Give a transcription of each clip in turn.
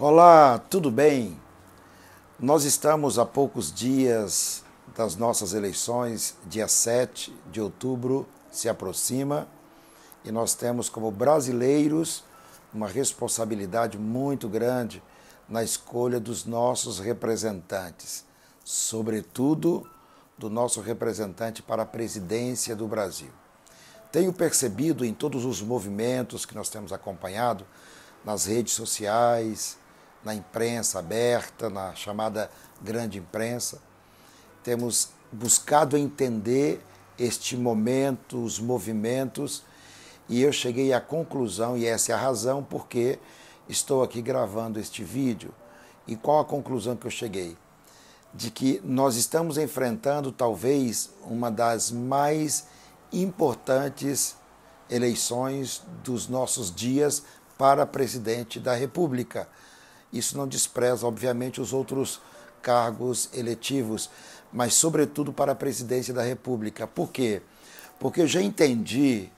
Olá, tudo bem? Nós estamos a poucos dias das nossas eleições, dia 7 de outubro se aproxima e nós temos como brasileiros uma responsabilidade muito grande na escolha dos nossos representantes, sobretudo do nosso representante para a presidência do Brasil. Tenho percebido em todos os movimentos que nós temos acompanhado, nas redes sociais, na imprensa aberta, na chamada grande imprensa, temos buscado entender este momento, os movimentos, e eu cheguei à conclusão, e essa é a razão porque estou aqui gravando este vídeo. E qual a conclusão que eu cheguei? De que nós estamos enfrentando talvez uma das mais importantes eleições dos nossos dias para presidente da República. Isso não despreza, obviamente, os outros cargos eletivos, mas, sobretudo, para a presidência da República. Por quê? Porque eu já entendi,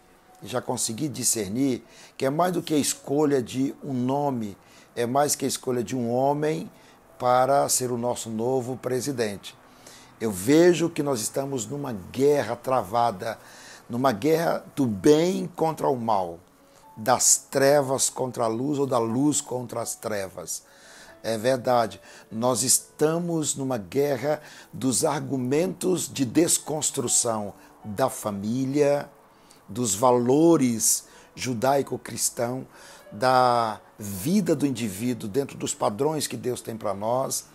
já consegui discernir que é mais do que a escolha de um nome, é mais que a escolha de um homem para ser o nosso novo presidente. Eu vejo que nós estamos numa guerra travada, numa guerra do bem contra o mal, das trevas contra a luz ou da luz contra as trevas. É verdade, nós estamos numa guerra dos argumentos de desconstrução da família, dos valores judaico-cristão, da vida do indivíduo dentro dos padrões que Deus tem para nós,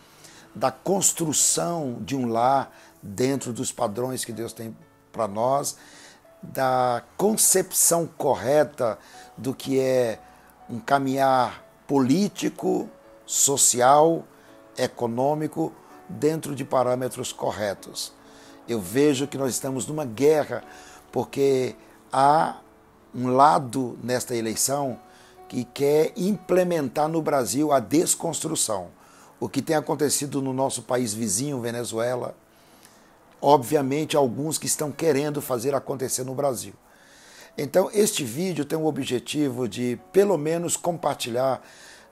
da construção de um lar dentro dos padrões que Deus tem para nós, da concepção correta do que é um caminhar político, social, econômico, dentro de parâmetros corretos. Eu vejo que nós estamos numa guerra, porque há um lado nesta eleição que quer implementar no Brasil a desconstrução. O que tem acontecido no nosso país vizinho, Venezuela, obviamente alguns que estão querendo fazer acontecer no Brasil. Então, este vídeo tem o objetivo de, pelo menos, compartilhar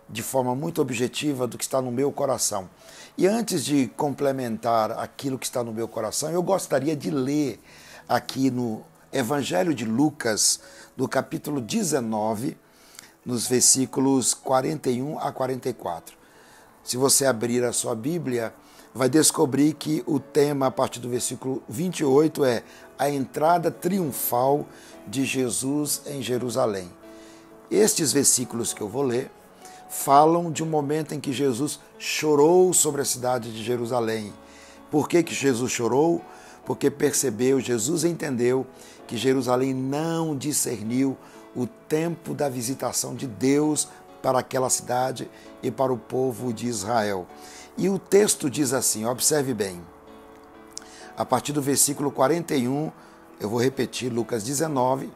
de forma muito objetiva do que está no meu coração. E antes de complementar aquilo que está no meu coração, eu gostaria de ler aqui no Evangelho de Lucas, do capítulo 19, nos versículos 41 a 44. Se você abrir a sua Bíblia, vai descobrir que o tema a partir do versículo 28 é a entrada triunfal de Jesus em Jerusalém. Estes versículos que eu vou ler falam de um momento em que Jesus chorou sobre a cidade de Jerusalém. Por que Jesus chorou? Porque Jesus entendeu que Jerusalém não discerniu o tempo da visitação de Deus para aquela cidade e para o povo de Israel. E o texto diz assim, observe bem, a partir do versículo 41, eu vou repetir, Lucas 19,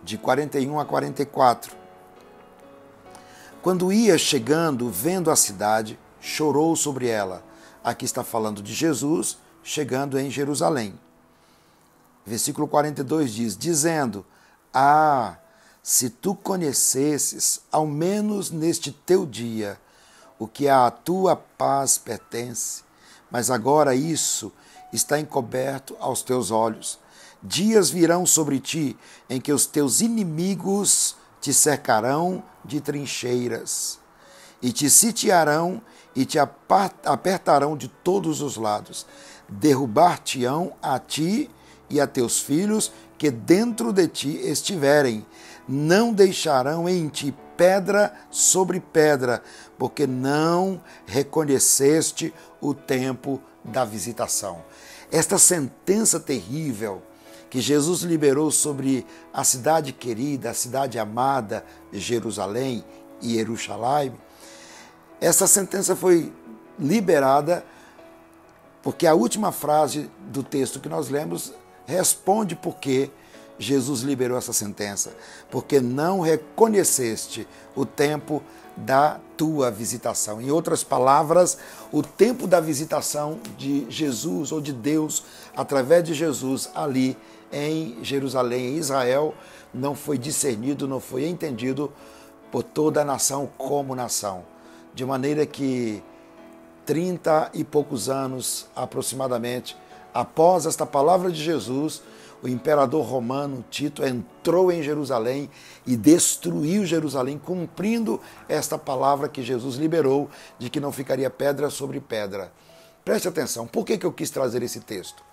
de 41 a 44. Quando ia chegando, vendo a cidade, chorou sobre ela. Aqui está falando de Jesus chegando em Jerusalém. Versículo 42 diz, dizendo, se tu conhecesses, ao menos neste teu dia, o que à tua paz pertence, mas agora isso está encoberto aos teus olhos. Dias virão sobre ti em que os teus inimigos te cercarão de trincheiras, e te sitiarão e te apertarão de todos os lados. Derrubar-te-ão a ti e a teus filhos que dentro de ti estiverem. Não deixarão em ti pedra sobre pedra, porque não reconheceste o tempo da visitação. Esta sentença terrível que Jesus liberou sobre a cidade querida, a cidade amada, Jerusalém e Jerusalém, essa sentença foi liberada porque a última frase do texto que nós lemos responde por que Jesus liberou essa sentença. Porque não reconheceste o tempo da tua visitação. Em outras palavras, o tempo da visitação de Jesus ou de Deus através de Jesus ali em Jerusalém, em Israel, não foi discernido, não foi entendido por toda a nação como nação. De maneira que 30 e poucos anos aproximadamente após esta palavra de Jesus, o imperador romano Tito entrou em Jerusalém e destruiu Jerusalém, cumprindo esta palavra que Jesus liberou de que não ficaria pedra sobre pedra. Preste atenção, por que eu quis trazer esse texto?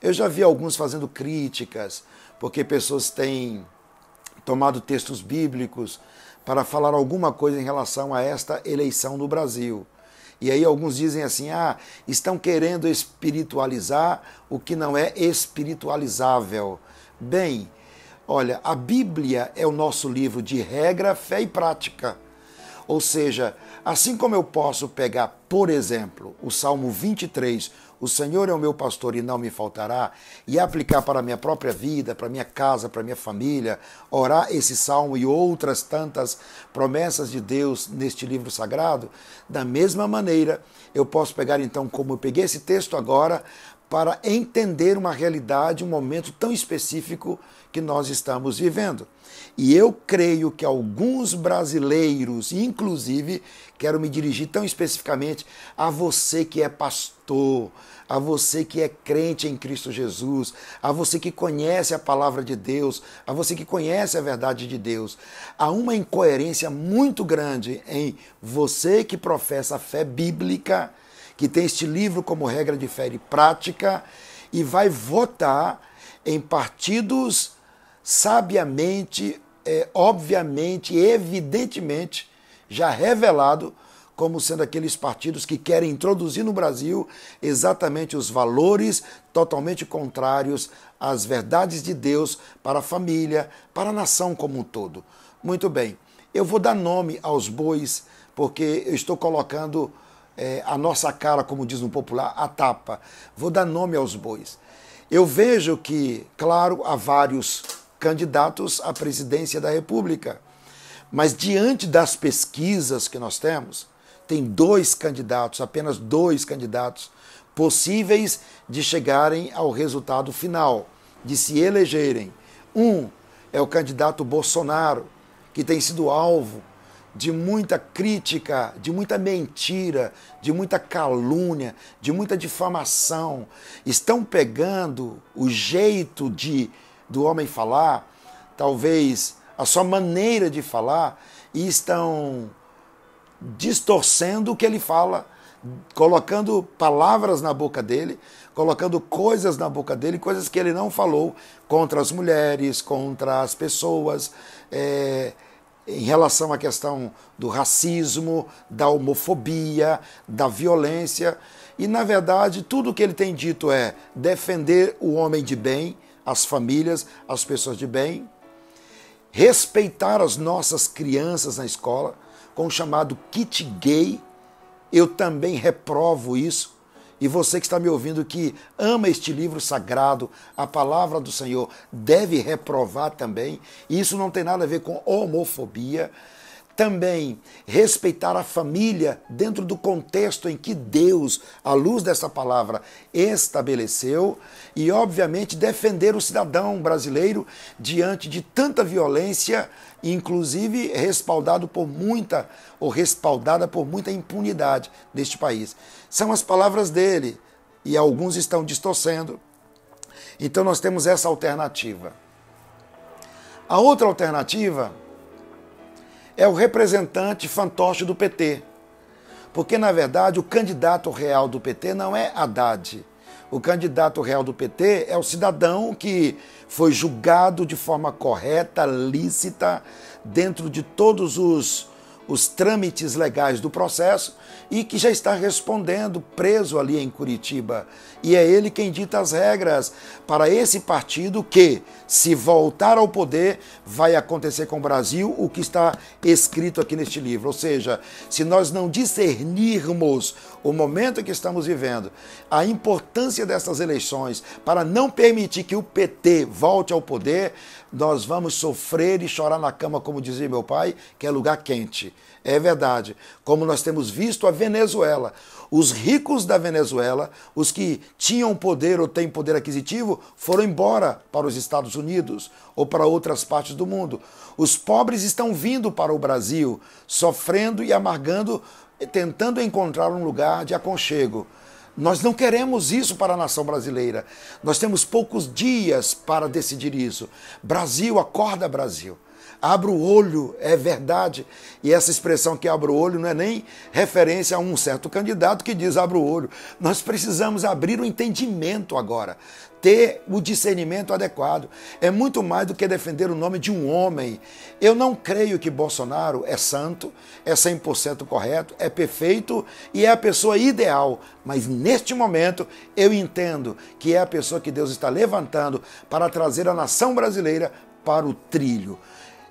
Eu já vi alguns fazendo críticas, porque pessoas têm tomado textos bíblicos para falar alguma coisa em relação a esta eleição no Brasil. E aí alguns dizem assim, estão querendo espiritualizar o que não é espiritualizável. Bem, olha, a Bíblia é o nosso livro de regra, fé e prática. Ou seja, assim como eu posso pegar, por exemplo, o Salmo 23, o Senhor é o meu pastor e não me faltará, e aplicar para a minha própria vida, para a minha casa, para a minha família, orar esse salmo e outras tantas promessas de Deus neste livro sagrado, da mesma maneira, eu posso pegar então, como eu peguei esse texto agora, para entender uma realidade, um momento tão específico que nós estamos vivendo. E eu creio que alguns brasileiros, inclusive, quero me dirigir tão especificamente a você que é pastor, a você que é crente em Cristo Jesus, a você que conhece a palavra de Deus, a você que conhece a verdade de Deus. Há uma incoerência muito grande em você que professa a fé bíblica, que tem este livro como regra de fé e prática, e vai votar em partidos sabiamente, obviamente, evidentemente, já revelado como sendo aqueles partidos que querem introduzir no Brasil exatamente os valores totalmente contrários às verdades de Deus para a família, para a nação como um todo. Muito bem, eu vou dar nome aos bois, porque eu estou colocando a nossa cara, como diz no popular, a tapa. Vou dar nome aos bois. Eu vejo que, claro, há vários candidatos à presidência da República, mas diante das pesquisas que nós temos, tem dois candidatos, apenas dois candidatos possíveis de chegarem ao resultado final, de se elegerem. Um é o candidato Bolsonaro, que tem sido alvo de muita crítica, de muita mentira, de muita calúnia, de muita difamação. Estão pegando o jeito do homem falar, talvez a sua maneira de falar, e estão distorcendo o que ele fala, colocando palavras na boca dele, colocando coisas na boca dele, coisas que ele não falou, contra as mulheres, contra as pessoas, em relação à questão do racismo, da homofobia, da violência. E, na verdade, tudo o que ele tem dito é defender o homem de bem, as famílias, as pessoas de bem, respeitar as nossas crianças na escola, com o chamado kit gay. Eu também reprovo isso. E você que está me ouvindo, que ama este livro sagrado, a palavra do Senhor, deve reprovar também. E isso não tem nada a ver com homofobia. Também respeitar a família dentro do contexto em que Deus, à luz dessa palavra, estabeleceu. E, obviamente, defender o cidadão brasileiro diante de tanta violência, inclusive respaldada por muita impunidade deste país. São as palavras dele, e alguns estão distorcendo. Então nós temos essa alternativa. A outra alternativa é o representante fantoche do PT. Porque, na verdade, o candidato real do PT não é Haddad. O candidato real do PT é o cidadão que foi julgado de forma correta, lícita, dentro de todos os trâmites legais do processo, e que já está respondendo, preso ali em Curitiba. E é ele quem dita as regras para esse partido que, se voltar ao poder, vai acontecer com o Brasil o que está escrito aqui neste livro. Ou seja, se nós não discernirmos o momento que estamos vivendo, a importância dessas eleições para não permitir que o PT volte ao poder, nós vamos sofrer e chorar na cama, como dizia meu pai, que é lugar quente. É verdade. Como nós temos visto a Venezuela. Os ricos da Venezuela, os que tinham poder ou têm poder aquisitivo, foram embora para os Estados Unidos ou para outras partes do mundo. Os pobres estão vindo para o Brasil, sofrendo e amargando, tentando encontrar um lugar de aconchego. Nós não queremos isso para a nação brasileira. Nós temos poucos dias para decidir isso. Brasil, acorda, Brasil. Abra o olho, é verdade. E essa expressão que abre o olho não é nem referência a um certo candidato que diz abra o olho. Nós precisamos abrir o entendimento agora, ter o discernimento adequado. É muito mais do que defender o nome de um homem. Eu não creio que Bolsonaro é santo, é 100% correto, é perfeito e é a pessoa ideal. Mas neste momento eu entendo que é a pessoa que Deus está levantando para trazer a nação brasileira para o trilho.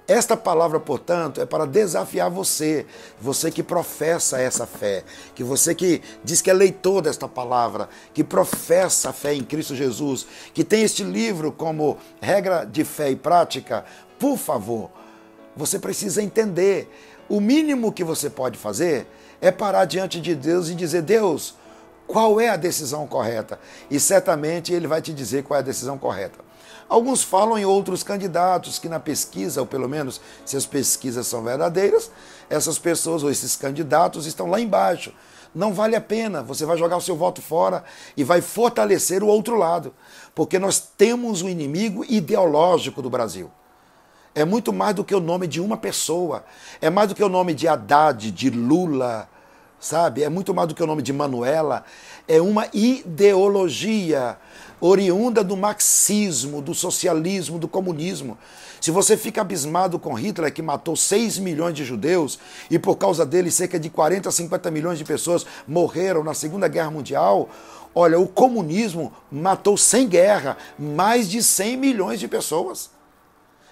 Esta palavra, portanto, é para desafiar você, você que professa essa fé, que você que diz que é leitor desta palavra, que professa a fé em Cristo Jesus, que tem este livro como regra de fé e prática. Por favor, você precisa entender, o mínimo que você pode fazer é parar diante de Deus e dizer, Deus, qual é a decisão correta? E certamente Ele vai te dizer qual é a decisão correta. Alguns falam em outros candidatos que na pesquisa, ou pelo menos se as pesquisas são verdadeiras, essas pessoas ou esses candidatos estão lá embaixo. Não vale a pena, você vai jogar o seu voto fora e vai fortalecer o outro lado, porque nós temos um inimigo ideológico do Brasil. É muito mais do que o nome de uma pessoa, é mais do que o nome de Haddad, de Lula, sabe? É muito mais do que o nome de Manuela, é uma ideologia oriunda do marxismo, do socialismo, do comunismo. Se você fica abismado com Hitler, que matou 6 milhões de judeus, e por causa dele cerca de 40 a 50 milhões de pessoas morreram na Segunda Guerra Mundial, olha, o comunismo matou sem guerra mais de 100 milhões de pessoas.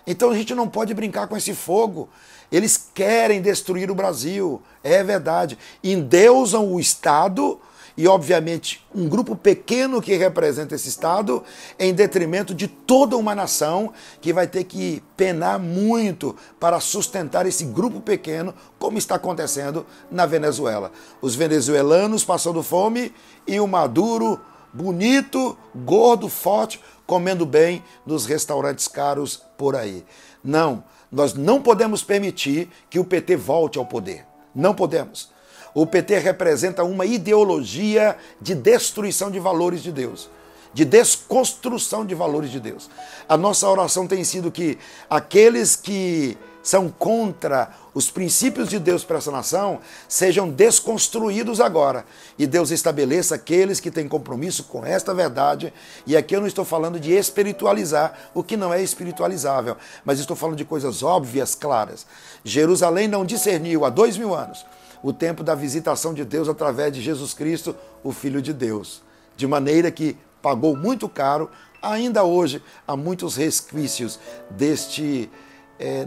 Então a gente não pode brincar com esse fogo. Eles querem destruir o Brasil, é verdade. Endeusam o Estado e, obviamente, um grupo pequeno que representa esse Estado em detrimento de toda uma nação que vai ter que penar muito para sustentar esse grupo pequeno, como está acontecendo na Venezuela. Os venezuelanos passando fome e o Maduro, bonito, gordo, forte, comendo bem nos restaurantes caros por aí. Não, nós não podemos permitir que o PT volte ao poder. Não podemos. O PT representa uma ideologia de destruição de valores de Deus, de desconstrução de valores de Deus. A nossa oração tem sido que aqueles que são contra os princípios de Deus para essa nação sejam desconstruídos agora. E Deus estabeleça aqueles que têm compromisso com esta verdade. E aqui eu não estou falando de espiritualizar o que não é espiritualizável, mas estou falando de coisas óbvias, claras. Jerusalém não discerniu há 2000 anos o tempo da visitação de Deus através de Jesus Cristo, o Filho de Deus. De maneira que pagou muito caro, ainda hoje há muitos resquícios deste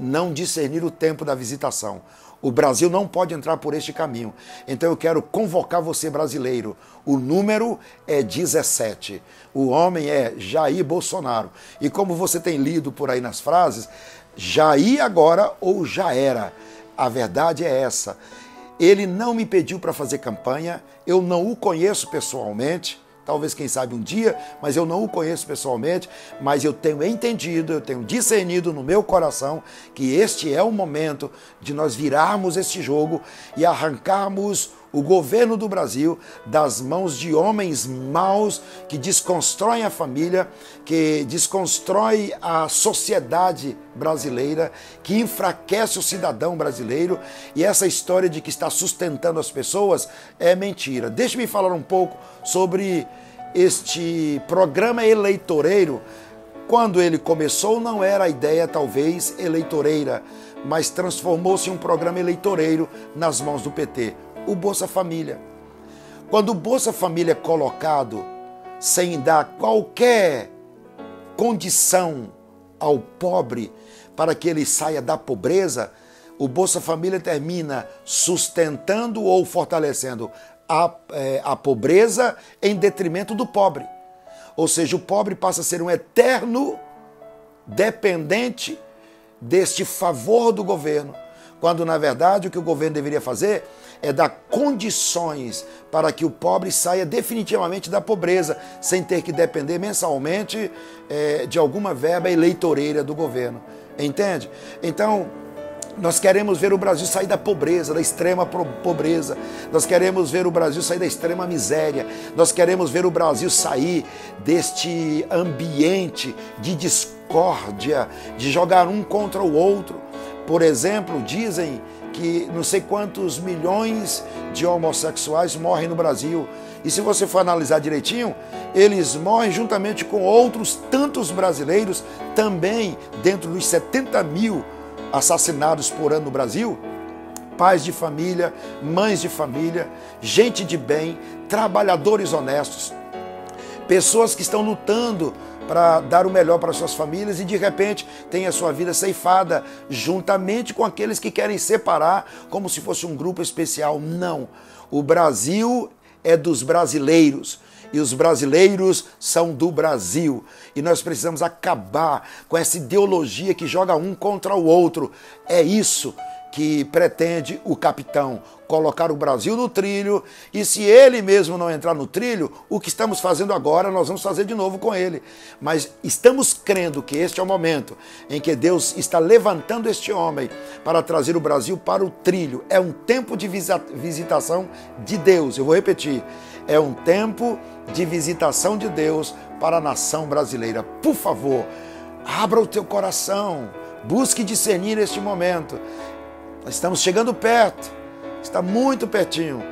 não discernir o tempo da visitação. O Brasil não pode entrar por este caminho. Então eu quero convocar você, brasileiro. O número é 17. O homem é Jair Bolsonaro. E como você tem lido por aí nas frases, Jair agora ou já era. A verdade é essa. Ele não me pediu para fazer campanha, eu não o conheço pessoalmente, talvez quem sabe um dia, mas eu não o conheço pessoalmente, mas eu tenho entendido, eu tenho discernido no meu coração que este é o momento de nós virarmos este jogo e arrancarmos o governo do Brasil das mãos de homens maus que desconstroem a família, que desconstrói a sociedade brasileira, que enfraquece o cidadão brasileiro, e essa história de que está sustentando as pessoas é mentira. Deixe-me falar um pouco sobre este programa eleitoreiro. Quando ele começou, não era a ideia, talvez, eleitoreira, mas transformou-se em um programa eleitoreiro nas mãos do PT. O Bolsa Família. Quando o Bolsa Família é colocado sem dar qualquer condição ao pobre para que ele saia da pobreza, o Bolsa Família termina sustentando ou fortalecendo a pobreza em detrimento do pobre. Ou seja, o pobre passa a ser um eterno dependente deste favor do governo, quando na verdade o que o governo deveria fazer é dar condições para que o pobre saia definitivamente da pobreza, sem ter que depender mensalmente de alguma verba eleitoreira do governo. Entende? Então, nós queremos ver o Brasil sair da pobreza, da extrema pobreza. Nós queremos ver o Brasil sair da extrema miséria. Nós queremos ver o Brasil sair deste ambiente de discórdia, de jogar um contra o outro. Por exemplo, dizem que não sei quantos milhões de homossexuais morrem no Brasil. E se você for analisar direitinho, eles morrem juntamente com outros tantos brasileiros, também dentro dos 70 mil assassinados por ano no Brasil. Pais de família, mães de família, gente de bem, trabalhadores honestos, pessoas que estão lutando para dar o melhor para suas famílias e de repente tem a sua vida ceifada juntamente com aqueles que querem separar como se fosse um grupo especial. Não, o Brasil é dos brasileiros e os brasileiros são do Brasil e nós precisamos acabar com essa ideologia que joga um contra o outro. É isso que pretende o capitão, colocar o Brasil no trilho, e se ele mesmo não entrar no trilho, o que estamos fazendo agora, nós vamos fazer de novo com ele. Mas estamos crendo que este é o momento em que Deus está levantando este homem para trazer o Brasil para o trilho. É um tempo de visitação de Deus, eu vou repetir, é um tempo de visitação de Deus para a nação brasileira. Por favor, abra o teu coração, busque discernir neste momento. Nós estamos chegando perto, está muito pertinho.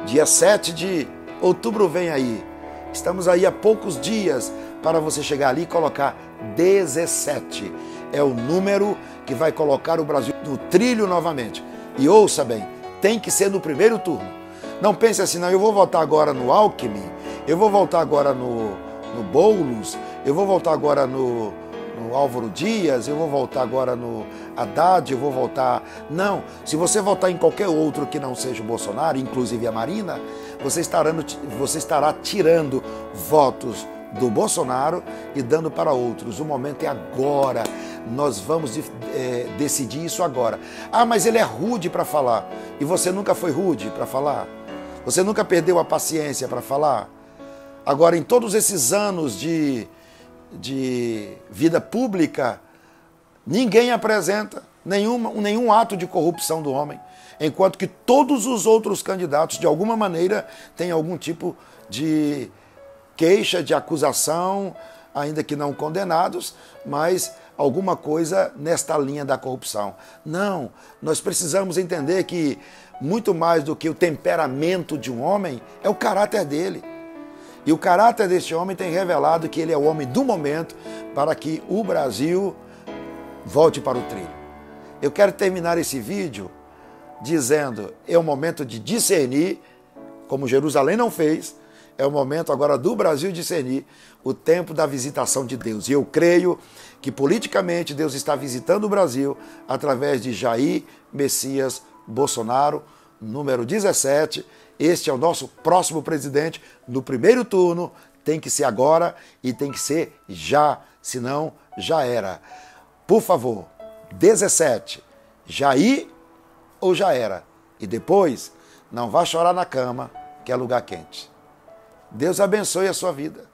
Dia 7 de outubro vem aí. Estamos aí a poucos dias para você chegar ali e colocar 17. É o número que vai colocar o Brasil no trilho novamente. E ouça bem, tem que ser no primeiro turno. Não pense assim, não, eu vou votar agora no Alckmin, eu vou votar agora no Boulos, eu vou votar agora no Álvaro Dias, eu vou votar agora no Haddad, eu vou votar... Não, se você votar em qualquer outro que não seja o Bolsonaro, inclusive a Marina, você estará tirando votos do Bolsonaro e dando para outros. O momento é agora, nós vamos decidir isso agora. Ah, mas ele é rude para falar. E você nunca foi rude para falar? Você nunca perdeu a paciência para falar? Agora, em todos esses anos de vida pública, ninguém apresenta nenhum ato de corrupção do homem, enquanto que todos os outros candidatos, de alguma maneira, têm algum tipo de queixa, de acusação, ainda que não condenados, mas alguma coisa nesta linha da corrupção. Não, nós precisamos entender que muito mais do que o temperamento de um homem, é o caráter dele. E o caráter deste homem tem revelado que ele é o homem do momento para que o Brasil volte para o trilho. Eu quero terminar esse vídeo dizendo, é o momento de discernir, como Jerusalém não fez, é o momento agora do Brasil discernir o tempo da visitação de Deus. E eu creio que politicamente Deus está visitando o Brasil através de Jair Messias Bolsonaro, número 17. Este é o nosso próximo presidente no primeiro turno. Tem que ser agora e tem que ser já, senão já era. Por favor, 17, Jair ou já era? E depois, não vá chorar na cama, que é lugar quente. Deus abençoe a sua vida.